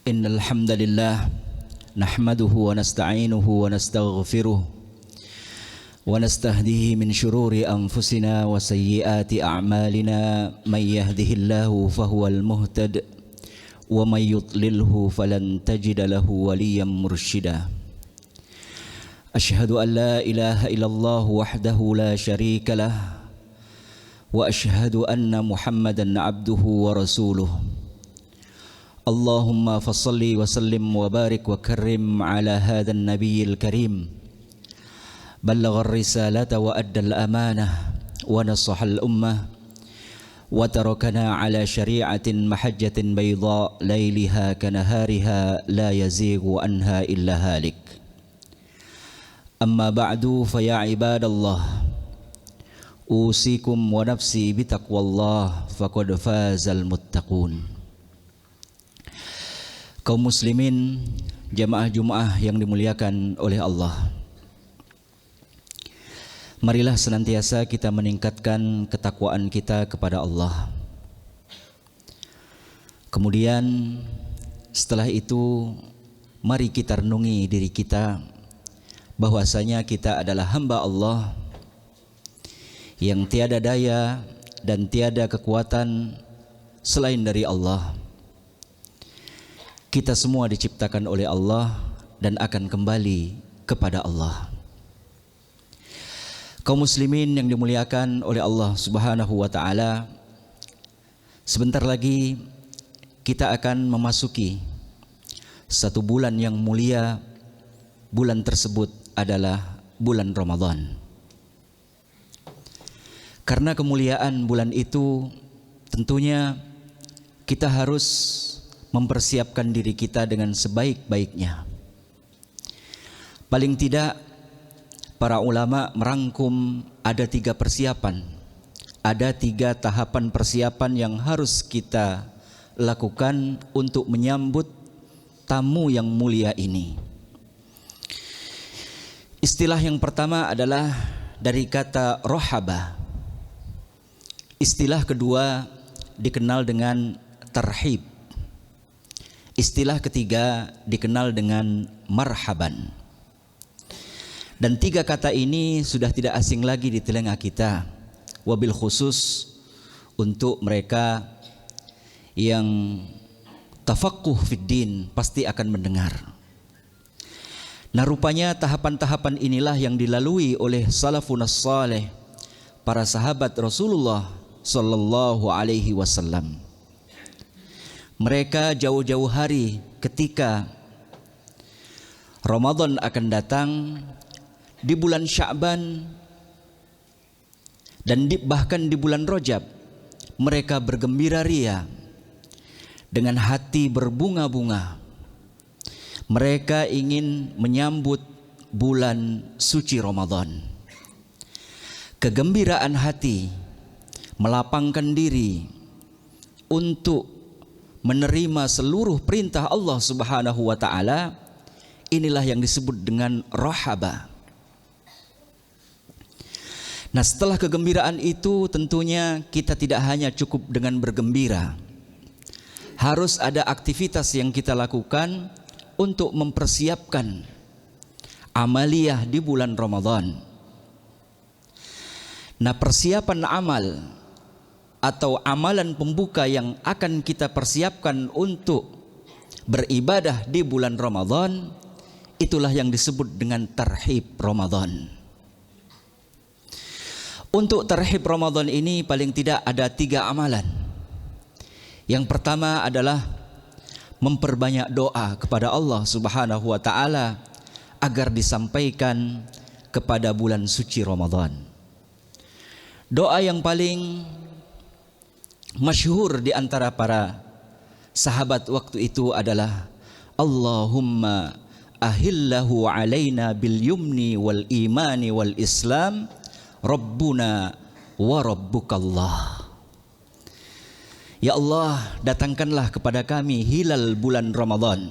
Innal hamdalillah nahmaduhu wa nasta'inuhu wa nastaghfiruh wa nastahdihi min shururi anfusina wa sayyiati a'malina may yahdihillahu fahuwal muhtad wa may yudlilhu falan tajida lahu waliyyan mursyida. Ashhadu an la ilaha illallah wahdahu la syarika lah wa ashhadu anna Muhammadan abduhu wa rasuluh. Allahumma fassalli wa sallim wa barik wa karrim ala hadhan nabiyil karim. Ballagha ar-risalata wa adda al-amanah wa nasaha al-ummah wa tarakana ala syari'atin mahajjatin bayda layliha kanahariha la yazighu anha illa halik. Amma ba'du fa ya ibadallah, usikum wa nafsi bitaqwallah faqad fazal muttaqun. Kaum muslimin, jamaah Jumat yang dimuliakan oleh Allah, marilah senantiasa kita meningkatkan ketakwaan kita kepada Allah. Kemudian setelah itu mari kita renungi diri kita bahwasanya kita adalah hamba Allah yang tiada daya dan tiada kekuatan selain dari Allah. Kita semua diciptakan oleh Allah dan akan kembali kepada Allah. Kaum muslimin yang dimuliakan oleh Allah Subhanahu wa taala, sebentar lagi kita akan memasuki satu bulan yang mulia. Bulan tersebut adalah bulan Ramadan. Karena kemuliaan bulan itu, tentunya kita harus mempersiapkan diri kita dengan sebaik-baiknya. Paling tidak para ulama merangkum ada 3 persiapan, ada 3 tahapan persiapan yang harus kita lakukan untuk menyambut tamu yang mulia ini. Istilah yang pertama adalah dari kata rohaba. Istilah kedua dikenal dengan tarhib. Istilah ketiga dikenal dengan marhaban. Dan 3 kata ini sudah tidak asing lagi di telinga kita, wabil khusus untuk mereka yang tafaqquh fid din pasti akan mendengar. Nah, rupanya tahapan-tahapan inilah yang dilalui oleh salafun as-salih, para sahabat Rasulullah sallallahu alaihi wasallam. Mereka jauh-jauh hari ketika Ramadan akan datang, di bulan Sya'ban dan bahkan di bulan Rajab, mereka bergembira ria dengan hati berbunga-bunga. Mereka ingin menyambut bulan suci Ramadan. Kegembiraan hati, melapangkan diri untuk menerima seluruh perintah Allah Subhanahu wa taala, inilah yang disebut dengan rohaba. Nah, setelah kegembiraan itu tentunya kita tidak hanya cukup dengan bergembira. Harus ada aktivitas yang kita lakukan untuk mempersiapkan amaliyah di bulan Ramadan. Nah, persiapan amal atau amalan pembuka yang akan kita persiapkan untuk beribadah di bulan Ramadan, itulah yang disebut dengan tarhib Ramadan. Untuk tarhib Ramadan ini paling tidak ada 3 amalan. Yang pertama adalah memperbanyak doa kepada Allah Subhanahu wa taala agar disampaikan kepada bulan suci Ramadan. Doa yang paling masyhur di antara para sahabat waktu itu adalah Allahumma ahillahu alaina bil yumni wal imani wal islam rabbuna wa rabbukallah. Ya Allah, datangkanlah kepada kami hilal bulan Ramadan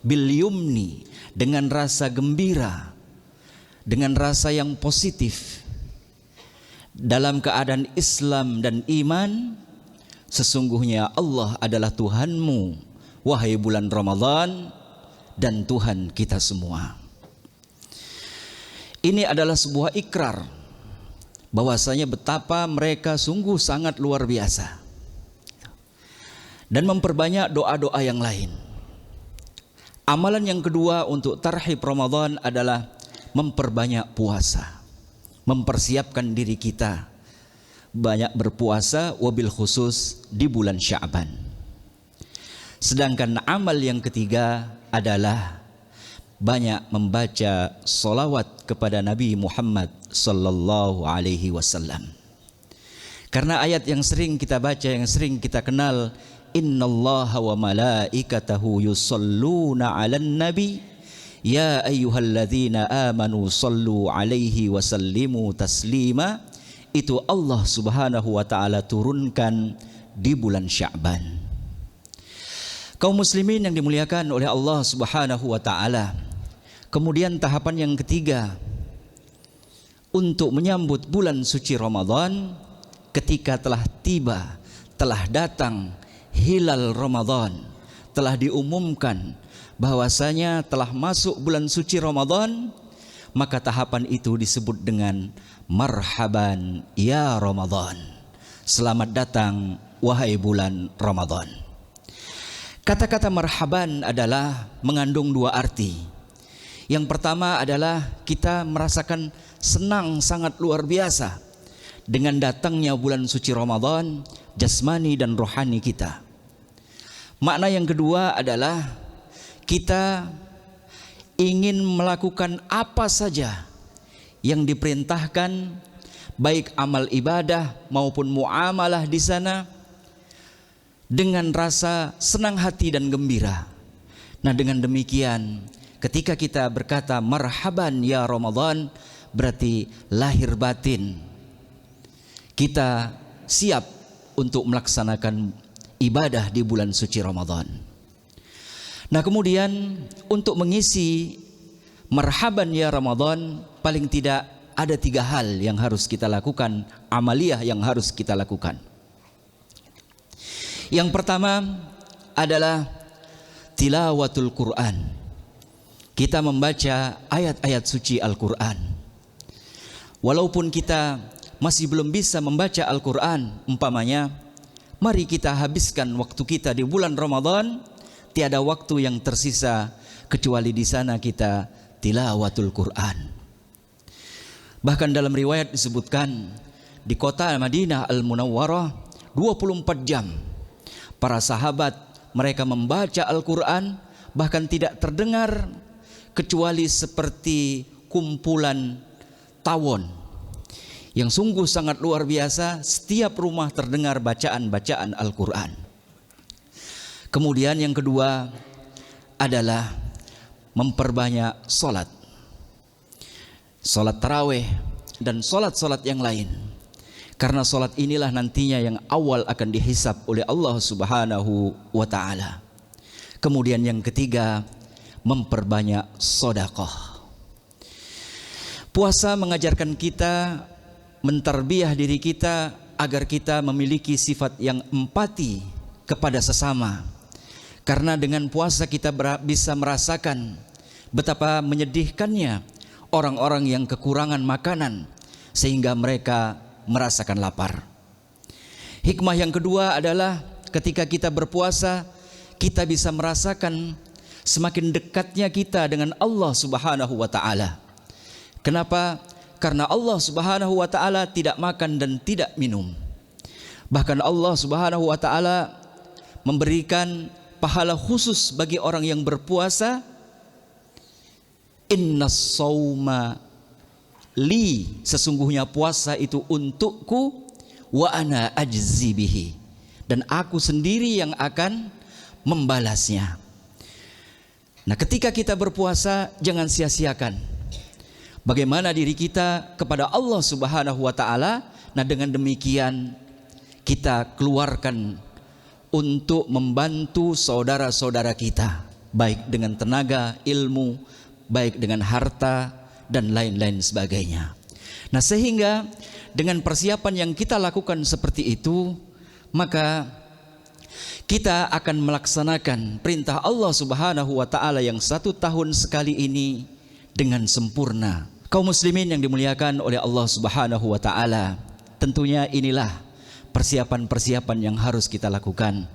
bil yumni, dengan rasa gembira, dengan rasa yang positif, dalam keadaan Islam dan iman. Sesungguhnya Allah adalah Tuhanmu, wahai bulan Ramadan dan Tuhan kita semua. Ini adalah sebuah ikrar bahwasanya betapa mereka sungguh sangat luar biasa, dan memperbanyak doa-doa yang lain. Amalan yang kedua untuk tarhib Ramadan adalah memperbanyak puasa, mempersiapkan diri kita banyak berpuasa, wabil khusus di bulan Sya'ban. Sedangkan amal yang ketiga adalah banyak membaca solawat kepada Nabi Muhammad sallallahu alaihi wasallam. Karena ayat yang sering kita baca, yang sering kita kenal, innallaha wa malaikatahu yusalluna 'alan nabi ya ayyuhalladzina amanu sallu alaihi wa sallimu taslima. Itu Allah Subhanahu wa taala turunkan di bulan Sya'ban. Kaum muslimin yang dimuliakan oleh Allah Subhanahu wa taala. Kemudian tahapan yang ketiga untuk menyambut bulan suci Ramadan, ketika telah tiba, telah datang hilal Ramadan, telah diumumkan bahwasanya telah masuk bulan suci Ramadan, maka tahapan itu disebut dengan marhaban ya Ramadan. Selamat datang wahai bulan Ramadan. Kata-kata marhaban adalah mengandung dua arti. Yang pertama adalah kita merasakan senang sangat luar biasa dengan datangnya bulan suci Ramadan, jasmani dan rohani kita. Makna yang kedua adalah kita ingin melakukan apa saja yang diperintahkan, baik amal ibadah maupun muamalah di sana, dengan rasa senang hati dan gembira. Nah, dengan demikian ketika kita berkata marhaban ya Ramadan, berarti lahir batin kita siap untuk melaksanakan ibadah di bulan suci Ramadan. Nah, kemudian untuk mengisi marhaban ya Ramadan, paling tidak ada 3 hal yang harus kita lakukan, amaliyah yang harus kita lakukan. Yang pertama adalah tilawatul Quran. Kita membaca ayat-ayat suci Al-Quran. Walaupun kita masih belum bisa membaca Al-Quran, umpamanya, mari kita habiskan waktu kita di bulan Ramadan. Tiada waktu yang tersisa kecuali di sana kita tilawatul Quran. Bahkan dalam riwayat disebutkan di kota Madinah Al-Munawwarah 24 jam para sahabat mereka membaca Al-Quran, bahkan tidak terdengar kecuali seperti kumpulan tawon yang sungguh sangat luar biasa. Setiap rumah terdengar bacaan-bacaan Al-Quran. Kemudian yang kedua adalah memperbanyak solat, solat tarawih dan solat-solat yang lain. Karena solat inilah nantinya yang awal akan dihisab oleh Allah Subhanahu wa ta'ala. Kemudian yang ketiga, memperbanyak sedekah. Puasa mengajarkan kita, mentarbiyah diri kita agar kita memiliki sifat yang empati kepada sesama. Karena dengan puasa kita bisa merasakan betapa menyedihkannya orang-orang yang kekurangan makanan sehingga mereka merasakan lapar. Hikmah yang kedua adalah ketika kita berpuasa, kita bisa merasakan semakin dekatnya kita dengan Allah Subhanahu wa ta'ala. Kenapa? Karena Allah Subhanahu wa ta'ala tidak makan dan tidak minum. Bahkan Allah Subhanahu wa ta'ala memberikan pahala khusus bagi orang yang berpuasa. Innas sauma li, sesungguhnya puasa itu untukku, wa ana ajzi bihi, dan aku sendiri yang akan membalasnya. Nah, ketika kita berpuasa jangan sia-siakan bagaimana diri kita kepada Allah Subhanahu wa ta'ala. Nah, dengan demikian kita keluarkan untuk membantu saudara-saudara kita, baik dengan tenaga, ilmu, baik dengan harta dan lain-lain sebagainya. Nah, sehingga dengan persiapan yang kita lakukan seperti itu, maka kita akan melaksanakan perintah Allah Subhanahu wa ta'ala yang 1 tahun sekali ini dengan sempurna. Kaum muslimin yang dimuliakan oleh Allah Subhanahu wa ta'ala, tentunya inilah persiapan-persiapan yang harus kita lakukan.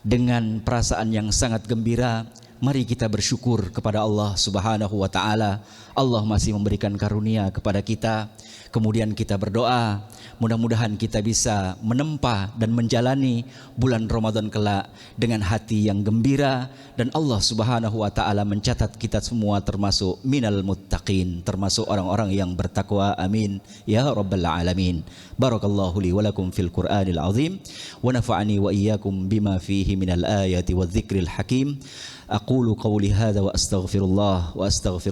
Dengan perasaan yang sangat gembira, mari kita bersyukur kepada Allah Subhanahu wa ta'ala. Allah masih memberikan karunia kepada kita. Kemudian kita berdoa, mudah-mudahan kita bisa menempa dan menjalani bulan Ramadan kelak dengan hati yang gembira, dan Allah Subhanahu wa ta'ala mencatat kita semua termasuk minal muttaqin, termasuk orang-orang yang bertakwa. Amin ya rabbal alamin. Barakallahu li wa lakum fil Qur'anil azim wa nafa'ani wa iyyakum bima fihi minal ayati wadh-dhikril hakim. أقول قولي هذا وأستغفر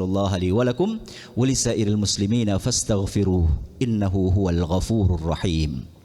الله لي ولكم ولسائر المسلمين فاستغفروه إنه هو الغفور الرحيم.